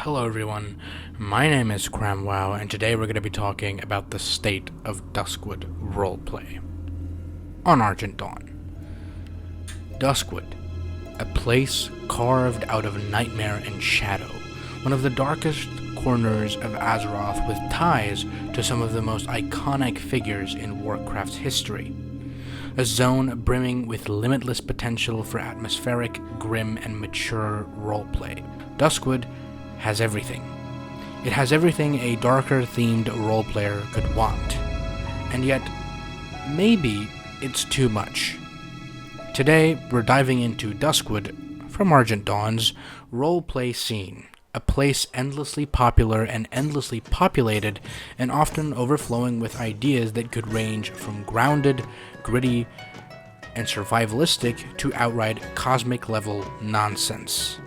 Hello everyone, my name is Cramwow, and today we're going to be talking about the state of Duskwood Roleplay on Argent-Dawn. Duskwood, a place carved out of nightmare and shadow, one of the darkest corners of Azeroth with ties to some of the most iconic figures in Warcraft's history. A zone brimming with limitless potential for atmospheric, grim, and mature roleplay. Duskwood has everything. It has everything a darker-themed roleplayer could want. And yet, maybe it's too much. Today, we're diving into Duskwood from Argent-Dawn's roleplay scene, a place endlessly popular and endlessly populated, and often overflowing with ideas that could range from grounded, gritty, and survivalistic to outright cosmic-level nonsense.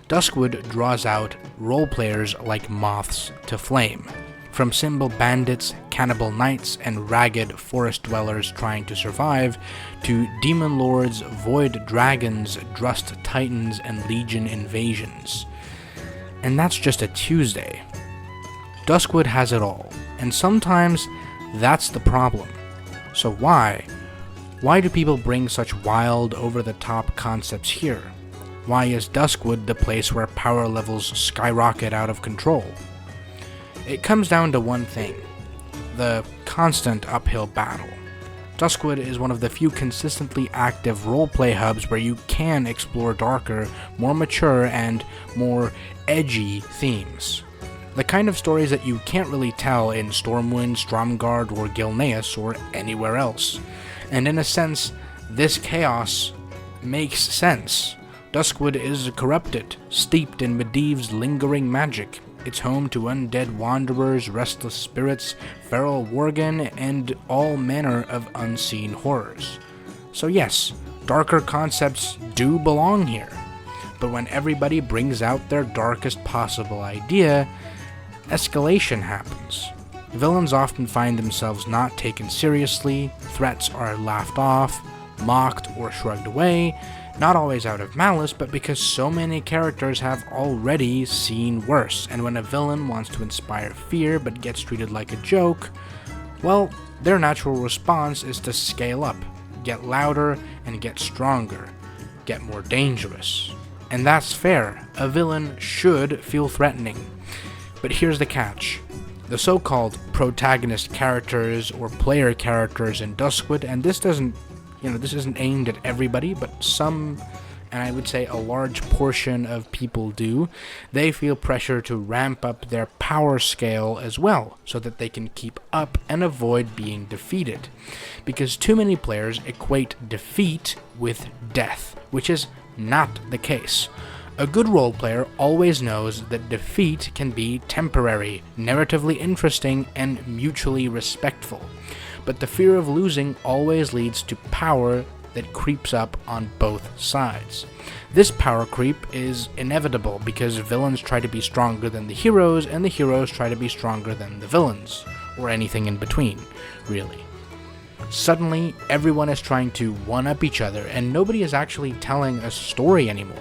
Duskwood draws out roleplayers like moths to flame, from symbol bandits, cannibal knights, and ragged forest dwellers trying to survive, to demon lords, void dragons, drust titans, and legion invasions. And that's just a Tuesday. Duskwood has it all, and sometimes that's the problem. So why? Why do people bring such wild, over-the-top concepts here? Why is Duskwood the place where power levels skyrocket out of control? It comes down to one thing: the constant uphill battle. Duskwood is one of the few consistently active roleplay hubs where you can explore darker, more mature, and more edgy themes. The kind of stories that you can't really tell in Stormwind, Stromgarde, or Gilneas, or anywhere else. And in a sense, this chaos makes sense. Duskwood is corrupted, steeped in Medivh's lingering magic. It's home to undead wanderers, restless spirits, feral worgen, and all manner of unseen horrors. So yes, darker concepts do belong here. But when everybody brings out their darkest possible idea, escalation happens. Villains often find themselves not taken seriously, threats are laughed off, mocked, or shrugged away, not always out of malice, but because so many characters have already seen worse, and when a villain wants to inspire fear but gets treated like a joke, well, their natural response is to scale up, get louder, and get stronger, get more dangerous. And that's fair. A villain should feel threatening. But here's the catch. The so-called protagonist characters or player characters in Duskwood, and this isn't aimed at everybody, but some, and I would say a large portion of people do, they feel pressure to ramp up their power scale as well, so that they can keep up and avoid being defeated. Because too many players equate defeat with death, which is not the case. A good roleplayer always knows that defeat can be temporary, narratively interesting, and mutually respectful. But the fear of losing always leads to power that creeps up on both sides. This power creep is inevitable because villains try to be stronger than the heroes, and the heroes try to be stronger than the villains, or anything in between, really. Suddenly, everyone is trying to one-up each other, and nobody is actually telling a story anymore.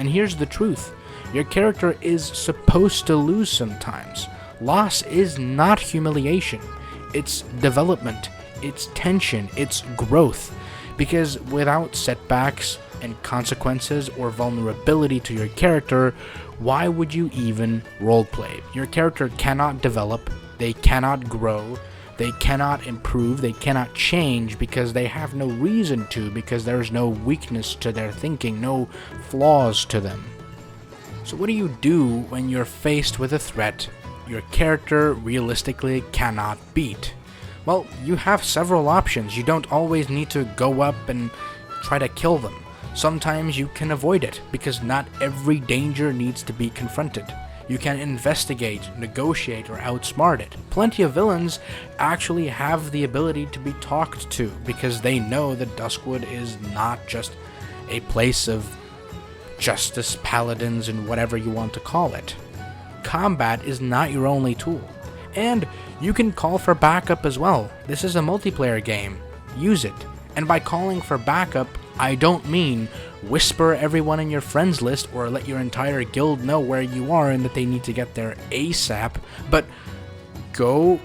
And here's the truth. Your character is supposed to lose sometimes. Loss is not humiliation. It's development, it's tension, it's growth. Because without setbacks and consequences or vulnerability to your character, why would you even roleplay? Your character cannot develop, they cannot grow, they cannot improve, they cannot change because they have no reason to, because there's no weakness to their thinking, no flaws to them. So what do you do when you're faced with a threat your character realistically cannot beat? Well, you have several options. You don't always need to go up and try to kill them. Sometimes you can avoid it, because not every danger needs to be confronted. You can investigate, negotiate, or outsmart it. Plenty of villains actually have the ability to be talked to, because they know that Duskwood is not just a place of justice, paladins, and whatever you want to call it. Combat is not your only tool. And you can call for backup as well. This is a multiplayer game. Use it. And by calling for backup, I don't mean whisper everyone in your friends list or let your entire guild know where you are and that they need to get there ASAP, but go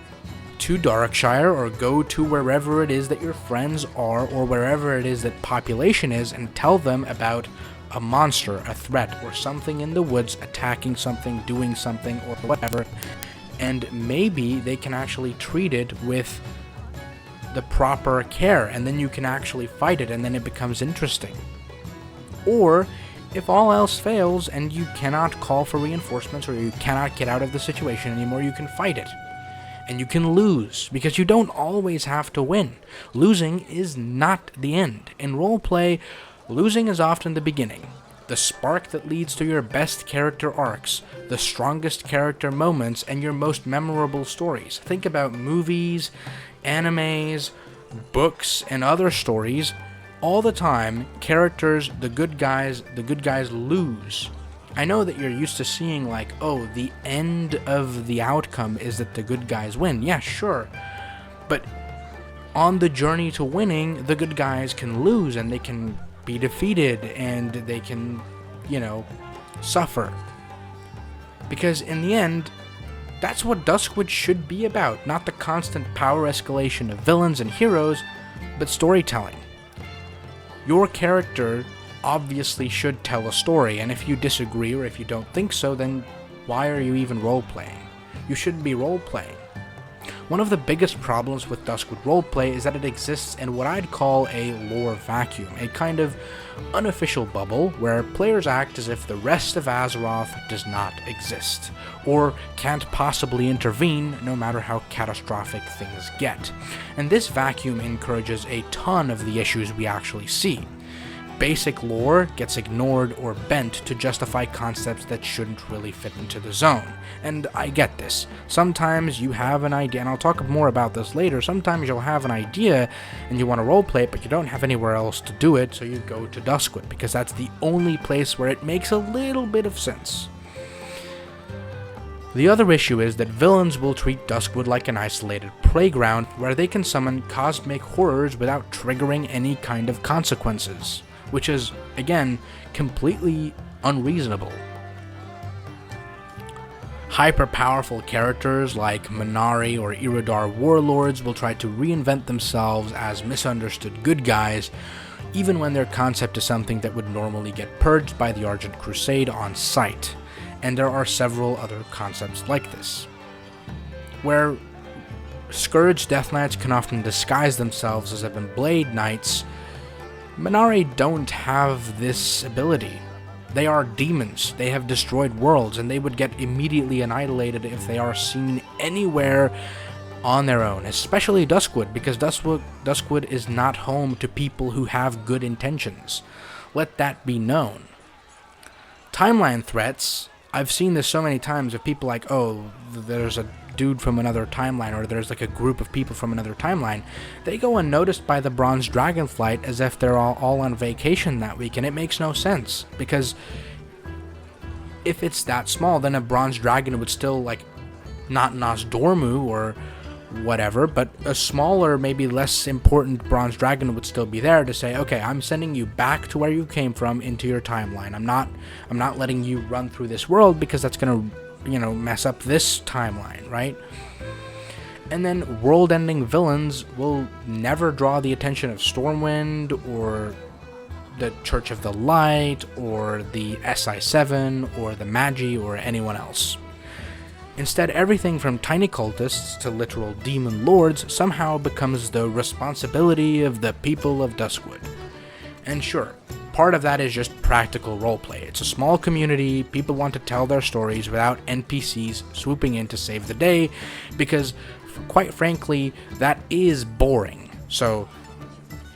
to Darkshire or go to wherever it is that your friends are or wherever it is that population is and tell them about a monster, a threat, or something in the woods attacking something, doing something, or whatever, and maybe they can actually treat it with the proper care, and then you can actually fight it, and then it becomes interesting. Or, if all else fails and you cannot call for reinforcements or you cannot get out of the situation anymore, you can fight it. And you can lose, because you don't always have to win. Losing is not the end. In roleplay, losing is often the beginning. The spark that leads to your best character arcs, the strongest character moments, and your most memorable stories. Think about movies, animes, books, and other stories. All the time, characters, the good guys lose. I know that you're used to seeing like, oh, the end of the outcome is that the good guys win. Yeah, sure. But on the journey to winning, the good guys can lose and they can be defeated and they can, suffer. Because in the end, that's what Duskwood should be about, not the constant power escalation of villains and heroes, but storytelling. Your character obviously should tell a story, and if you disagree or if you don't think so, then why are you even role-playing? You shouldn't be role-playing. One of the biggest problems with Duskwood roleplay is that it exists in what I'd call a lore vacuum, a kind of unofficial bubble where players act as if the rest of Azeroth does not exist, or can't possibly intervene no matter how catastrophic things get. And this vacuum encourages a ton of the issues we actually see. Basic lore gets ignored or bent to justify concepts that shouldn't really fit into the zone. And I get this. Sometimes you have an idea, and I'll talk more about this later, sometimes you'll have an idea and you want to roleplay it, but you don't have anywhere else to do it, so you go to Duskwood, because that's the only place where it makes a little bit of sense. The other issue is that villains will treat Duskwood like an isolated playground where they can summon cosmic horrors without triggering any kind of consequences, which is, again, completely unreasonable. Hyper-powerful characters like Minari or Iridar warlords will try to reinvent themselves as misunderstood good guys, even when their concept is something that would normally get purged by the Argent Crusade on sight. And there are several other concepts like this, where Scourge Death Knights can often disguise themselves as Ebon Blade Knights. Minari don't have this ability. They are demons, they have destroyed worlds, and they would get immediately annihilated if they are seen anywhere on their own, especially Duskwood, because Duskwood is not home to people who have good intentions. Let that be known. Timeline threats, I've seen this so many times of people like, oh, there's a dude from another timeline, or there's like a group of people from another timeline. They go unnoticed by the Bronze Dragonflight as if they're all on vacation that week, and it makes no sense, because if it's that small, then a Bronze Dragon would still, like, not Nosdormu or whatever, but a smaller, maybe less important Bronze Dragon would still be there to say, okay, I'm sending you back to where you came from into your timeline. I'm not letting you run through this world because that's gonna, mess up this timeline, right? And then world-ending villains will never draw the attention of Stormwind or the Church of the Light or the SI7 or the Magi or anyone else. Instead, everything from tiny cultists to literal demon lords somehow becomes the responsibility of the people of Duskwood. And sure, part of that is just practical roleplay. It's a small community, people want to tell their stories without NPCs swooping in to save the day, because, quite frankly, that is boring. So,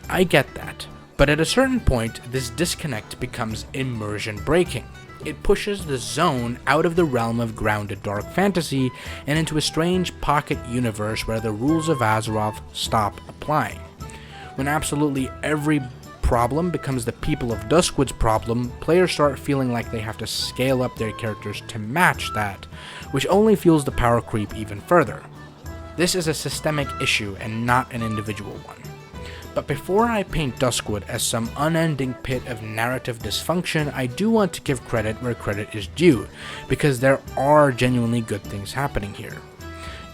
I get that. But at a certain point, this disconnect becomes immersion breaking. It pushes the zone out of the realm of grounded dark fantasy and into a strange pocket universe where the rules of Azeroth stop applying. When absolutely every problem becomes the people of Duskwood's problem, players start feeling like they have to scale up their characters to match that, which only fuels the power creep even further. This is a systemic issue and not an individual one. But before I paint Duskwood as some unending pit of narrative dysfunction, I do want to give credit where credit is due, because there are genuinely good things happening here.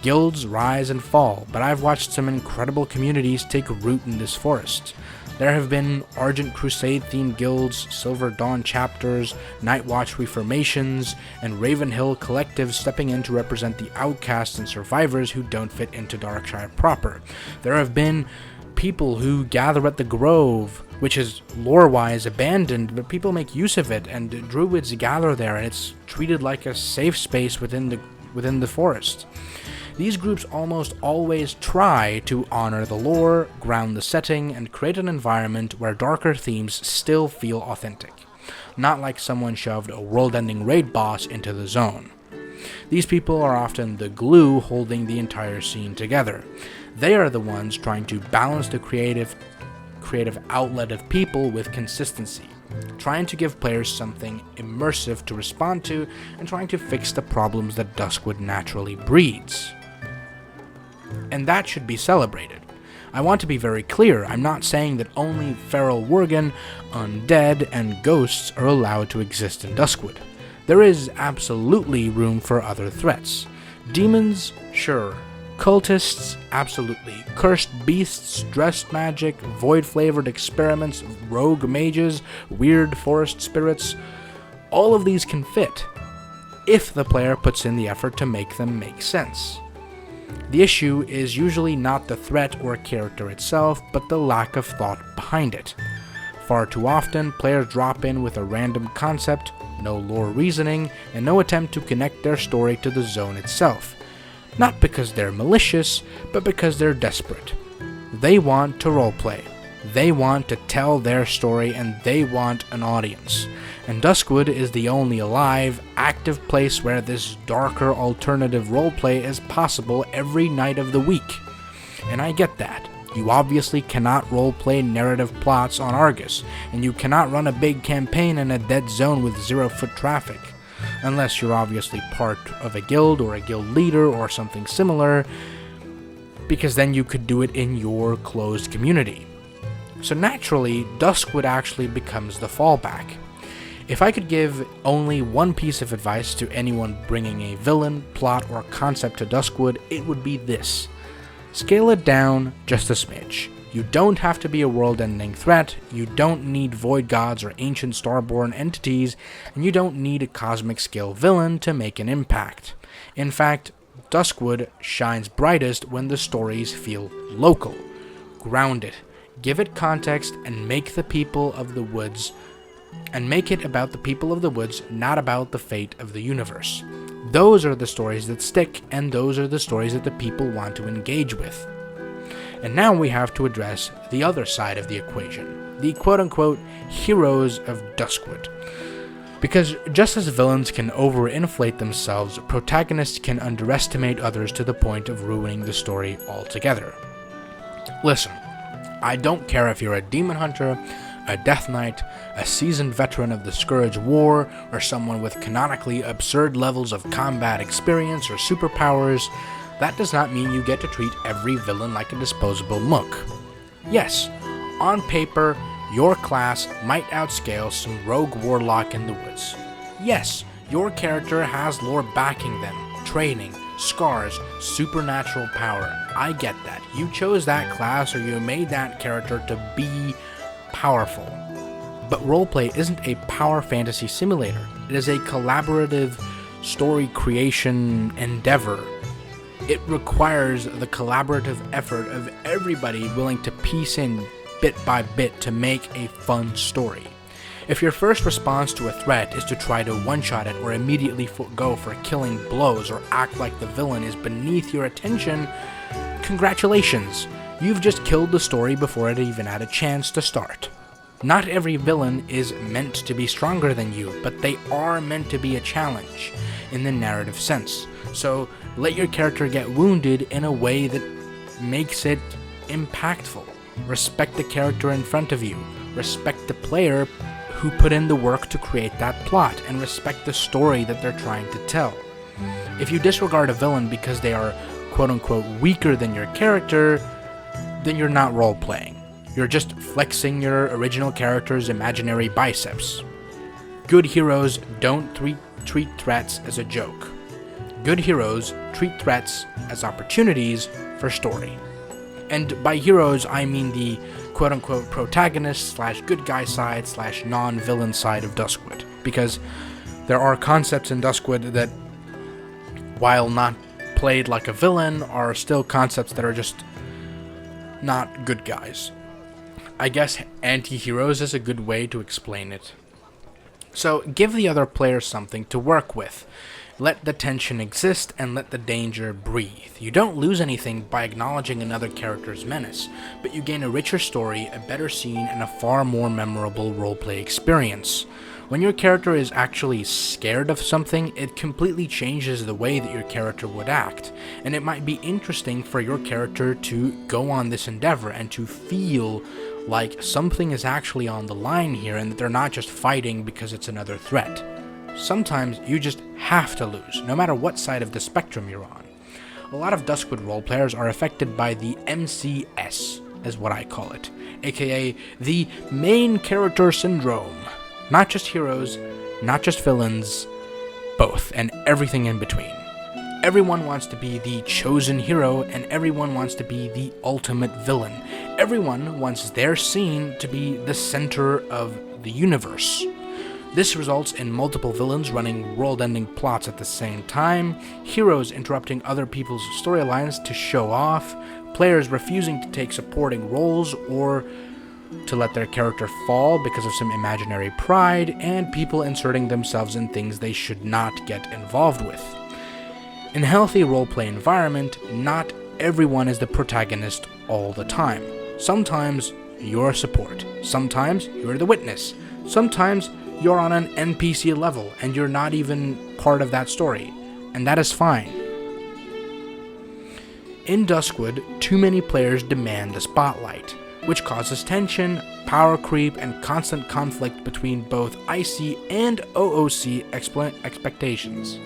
Guilds rise and fall, but I've watched some incredible communities take root in this forest. There have been Argent Crusade-themed guilds, Silver Dawn chapters, Night Watch reformations, and Ravenhill collectives stepping in to represent the outcasts and survivors who don't fit into Darkshire proper. There have been people who gather at the Grove, which is lore-wise abandoned, but people make use of it, and druids gather there, and it's treated like a safe space within the forest. These groups almost always try to honor the lore, ground the setting, and create an environment where darker themes still feel authentic, not like someone shoved a world-ending raid boss into the zone. These people are often the glue holding the entire scene together. They are the ones trying to balance the creative outlet of people with consistency, trying to give players something immersive to respond to, and trying to fix the problems that Duskwood naturally breeds. And that should be celebrated. I want to be very clear, I'm not saying that only feral worgen, undead, and ghosts are allowed to exist in Duskwood. There is absolutely room for other threats. Demons? Sure. Cultists? Absolutely. Cursed beasts, dressed magic, void-flavored experiments, rogue mages, weird forest spirits. All of these can fit, if the player puts in the effort to make them make sense. The issue is usually not the threat or character itself, but the lack of thought behind it. Far too often, players drop in with a random concept, no lore reasoning, and no attempt to connect their story to the zone itself. Not because they're malicious, but because they're desperate. They want to roleplay. They want to tell their story, and they want an audience. And Duskwood is the only alive, active place where this darker alternative roleplay is possible every night of the week. And I get that. You obviously cannot roleplay narrative plots on Argus, and you cannot run a big campaign in a dead zone with 0-foot traffic. Unless you're obviously part of a guild or a guild leader or something similar, because then you could do it in your closed community. So naturally, Duskwood actually becomes the fallback. If I could give only one piece of advice to anyone bringing a villain, plot, or concept to Duskwood, it would be this. Scale it down just a smidge. You don't have to be a world-ending threat, you don't need void gods or ancient starborn entities, and you don't need a cosmic-scale villain to make an impact. In fact, Duskwood shines brightest when the stories feel local, grounded. Give it context and make the people of the woods and make it about the people of the woods, not about the fate of the universe. Those are the stories that stick, and those are the stories that the people want to engage with. And now we have to address the other side of the equation, the quote-unquote heroes of Duskwood. Because just as villains can overinflate themselves, protagonists can underestimate others to the point of ruining the story altogether. Listen, I don't care if you're a demon hunter, a death knight, a seasoned veteran of the Scourge War, or someone with canonically absurd levels of combat experience or superpowers. That does not mean you get to treat every villain like a disposable mook. Yes, on paper, your class might outscale some rogue warlock in the woods. Yes, your character has lore backing them, training, scars, supernatural power. I get that. You chose that class or you made that character to be powerful. But roleplay isn't a power fantasy simulator. It is a collaborative story creation endeavor. It requires the collaborative effort of everybody willing to piece in bit by bit to make a fun story. If your first response to a threat is to try to one-shot it or immediately go for killing blows or act like the villain is beneath your attention, congratulations, you've just killed the story before it even had a chance to start. Not every villain is meant to be stronger than you, but they are meant to be a challenge in the narrative sense. So let your character get wounded in a way that makes it impactful. Respect the character in front of you. Respect the player who put in the work to create that plot, and respect the story that they're trying to tell. If you disregard a villain because they are quote-unquote weaker than your character, then you're not role-playing. You're just flexing your original character's imaginary biceps. Good heroes don't treat threats as a joke. Good heroes treat threats as opportunities for story. And by heroes, I mean the quote-unquote protagonist / good guy side / non-villain side of Duskwood. Because there are concepts in Duskwood that, while not played like a villain, are still concepts that are just not good guys. I guess anti-heroes is a good way to explain it. So give the other players something to work with. Let the tension exist and let the danger breathe. You don't lose anything by acknowledging another character's menace, but you gain a richer story, a better scene, and a far more memorable roleplay experience. When your character is actually scared of something, it completely changes the way that your character would act, and it might be interesting for your character to go on this endeavor and to feel like something is actually on the line here and that they're not just fighting because it's another threat. Sometimes you just have to lose, no matter what side of the spectrum you're on. A lot of Duskwood roleplayers are affected by the MCS, is what I call it, aka the main character syndrome. Not just heroes, not just villains, both, and everything in between. Everyone wants to be the chosen hero, and everyone wants to be the ultimate villain. Everyone wants their scene to be the center of the universe. This results in multiple villains running world-ending plots at the same time, heroes interrupting other people's storylines to show off, players refusing to take supporting roles or to let their character fall because of some imaginary pride, and people inserting themselves in things they should not get involved with. In a healthy roleplay environment, not everyone is the protagonist all the time. Sometimes you're support, sometimes you're the witness, sometimes you're on an NPC level and you're not even part of that story, and that is fine. In Duskwood, too many players demand the spotlight, which causes tension, power creep, and constant conflict between both IC and OOC expectations.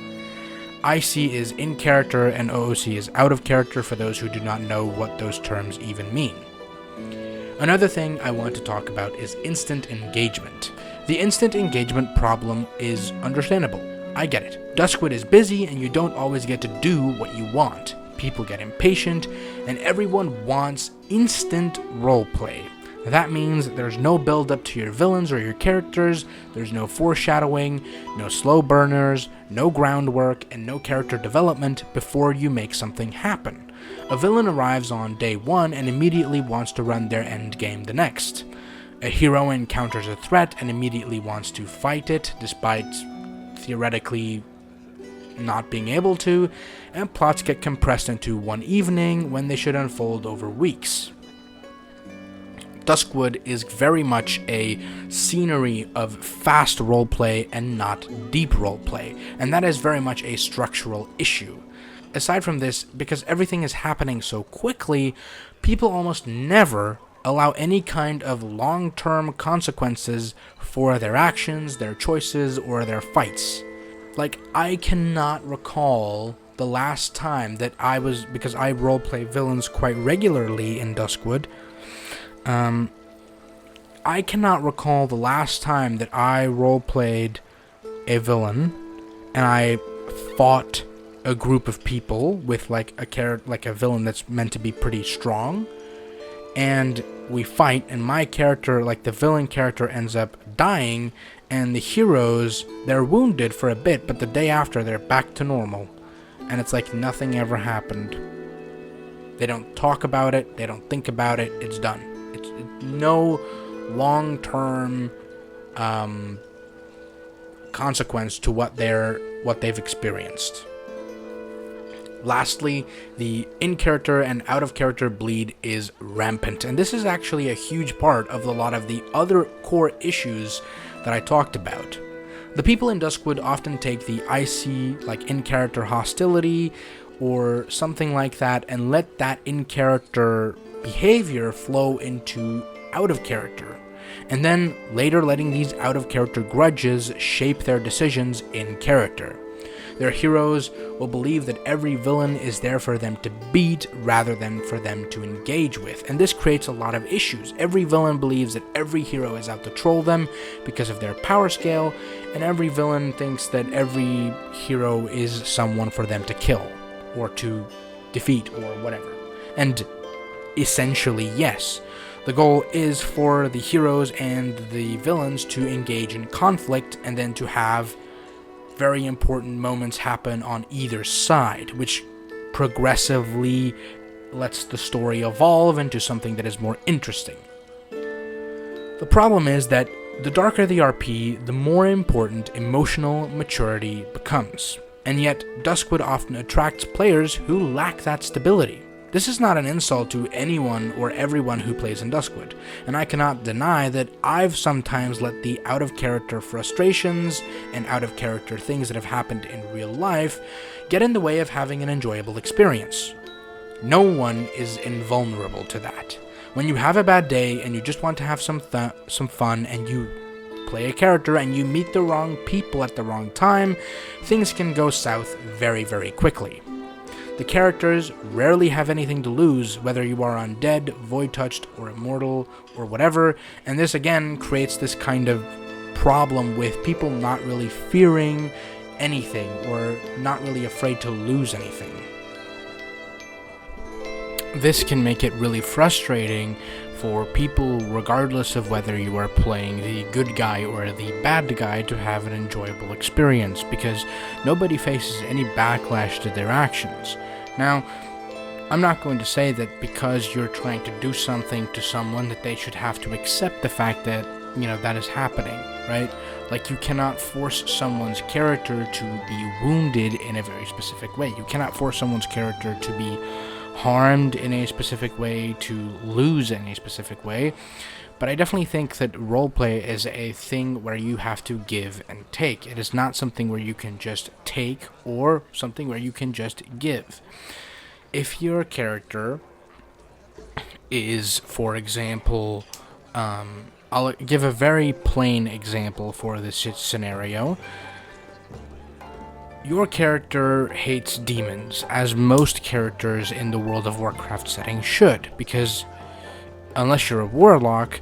IC is in character and OOC is out of character for those who do not know what those terms even mean. Another thing I want to talk about is instant engagement. The instant engagement problem is understandable. I get it. Duskwood is busy and you don't always get to do what you want. People get impatient and everyone wants instant roleplay. That means there's no build up to your villains or your characters, there's no foreshadowing, no slow burners, no groundwork, and no character development before you make something happen. A villain arrives on day one and immediately wants to run their endgame the next. A hero encounters a threat and immediately wants to fight it, despite theoretically not being able to, and plots get compressed into one evening when they should unfold over weeks. Duskwood is very much a scenery of fast roleplay and not deep roleplay, and that is very much a structural issue. Aside from this, because everything is happening so quickly, people almost never allow any kind of long-term consequences for their actions, their choices, or their fights. Like, I cannot recall the last time that because I roleplay villains quite regularly in Duskwood, I cannot recall the last time that I roleplayed a villain and I fought a group of people with like a villain that's meant to be pretty strong, and we fight and my character, like the villain character, ends up dying, and the heroes, they're wounded for a bit, but the day after they're back to normal, and it's like nothing ever happened. They don't talk about it, they don't think about it, it's done. It's no long-term consequence to what they've experienced. Lastly, the in-character and out-of-character bleed is rampant, and this is actually a huge part of a lot of the other core issues that I talked about. The people in Duskwood often take the IC, like in-character hostility, or something like that, and let that in-character behavior flow into out-of-character, and then later letting these out-of-character grudges shape their decisions in character. Their heroes will believe that every villain is there for them to beat rather than for them to engage with, and this creates a lot of issues. Every villain believes that every hero is out to troll them because of their power scale, and every villain thinks that every hero is someone for them to kill or to defeat or whatever. And essentially, yes, the goal is for the heroes and the villains to engage in conflict and then to have very important moments happen on either side, which progressively lets the story evolve into something that is more interesting. The problem is that the darker the RP, the more important emotional maturity becomes, and yet Duskwood often attracts players who lack that stability. This is not an insult to anyone or everyone who plays in Duskwood, and I cannot deny that I've sometimes let the out-of-character frustrations and out-of-character things that have happened in real life get in the way of having an enjoyable experience. No one is invulnerable to that. When you have a bad day and you just want to have some fun and you play a character and you meet the wrong people at the wrong time, things can go south very, very quickly. The characters rarely have anything to lose, whether you are undead, void-touched, or immortal, or whatever, and this again creates this kind of problem with people not really fearing anything, or not really afraid to lose anything. This can make it really frustrating for people, regardless of whether you are playing the good guy or the bad guy, to have an enjoyable experience, because nobody faces any backlash to their actions. Now, I'm not going to say that because you're trying to do something to someone that they should have to accept the fact that, that is happening, right? Like, you cannot force someone's character to be wounded in a very specific way. You cannot force someone's character to be harmed in a specific way, to lose in a specific way, but I definitely think that roleplay is a thing where you have to give and take. It is not something where you can just take or something where you can just give. If your character is, for example, I'll give a very plain example for this scenario. Your character hates demons, as most characters in the World of Warcraft setting should, because unless you're a warlock,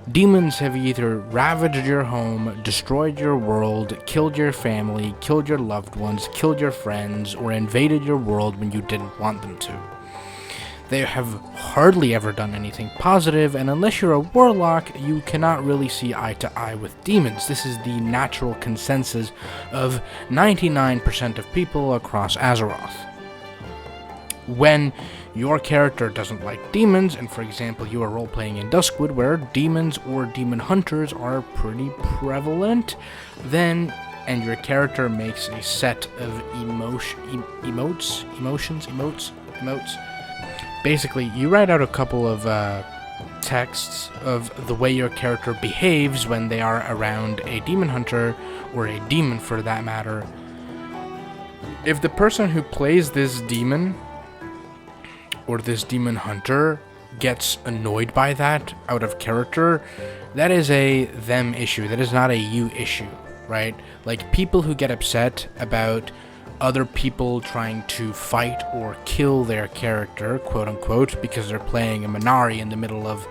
demons have either ravaged your home, destroyed your world, killed your family, killed your loved ones, killed your friends, or invaded your world when you didn't want them to. They have hardly ever done anything positive, and unless you're a warlock, you cannot really see eye to eye with demons. This is the natural consensus of 99% of people across Azeroth. When your character doesn't like demons, and for example you are role-playing in Duskwood where demons or demon hunters are pretty prevalent, then, and your character makes a set of emotes. Basically, you write out a couple of texts of the way your character behaves when they are around a demon hunter, or a demon for that matter. If the person who plays this demon or this demon hunter gets annoyed by that out of character, that is a them issue. That is not a you issue, right? Like, people who get upset about other people trying to fight or kill their character, quote unquote, because they're playing a Minari in the middle of,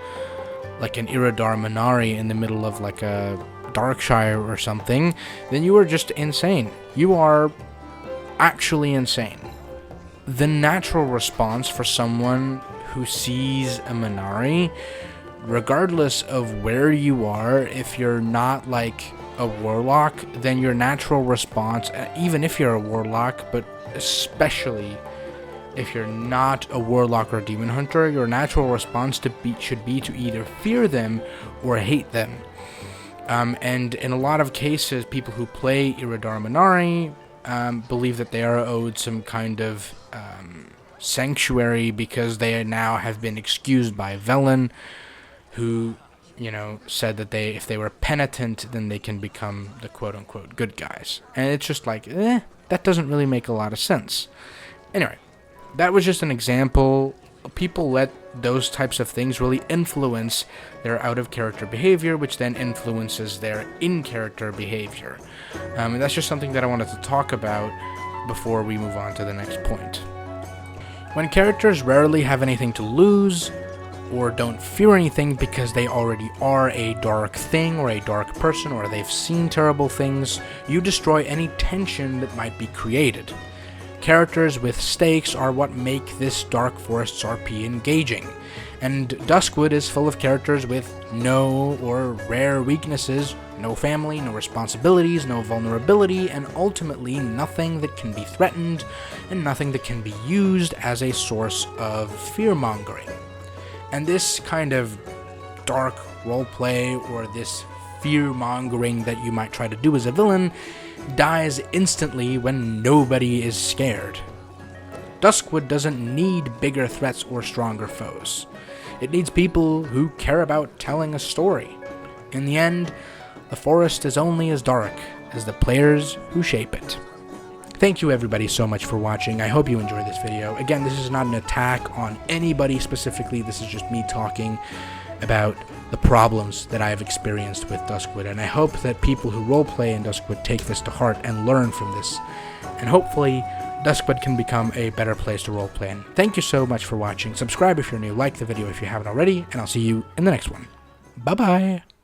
like, an Iridar Minari in the middle of, like, a Darkshire or something, then you are just insane. You are actually insane. The natural response for someone who sees a Minari, regardless of where you are, if you're not, like, a warlock, then your natural response, even if you're a warlock, but especially if you're not a warlock or a demon hunter, your natural response should be to either fear them or hate them. And in a lot of cases, people who play Iridar Minari believe that they are owed some kind of sanctuary because they now have been excused by Velen, who said that if they were penitent, then they can become the quote-unquote good guys. And it's just like, that doesn't really make a lot of sense. Anyway, that was just an example. People let those types of things really influence their out-of-character behavior, which then influences their in-character behavior. And that's just something that I wanted to talk about before we move on to the next point. When characters rarely have anything to lose, or don't fear anything because they already are a dark thing or a dark person, or they've seen terrible things, you destroy any tension that might be created. Characters with stakes are what make this Dark Forests RP engaging, and Duskwood is full of characters with no or rare weaknesses, no family, no responsibilities, no vulnerability, and ultimately nothing that can be threatened, and nothing that can be used as a source of fear-mongering. And this kind of dark roleplay, or this fear-mongering that you might try to do as a villain, dies instantly when nobody is scared. Duskwood doesn't need bigger threats or stronger foes. It needs people who care about telling a story. In the end, the forest is only as dark as the players who shape it. Thank you everybody so much for watching. I hope you enjoyed this video. Again, this is not an attack on anybody specifically. This is just me talking about the problems that I have experienced with Duskwood, and I hope that people who roleplay in Duskwood take this to heart and learn from this, and hopefully Duskwood can become a better place to roleplay in. Thank you so much for watching. Subscribe if you're new, like the video if you haven't already, and I'll see you in the next one. Bye-bye!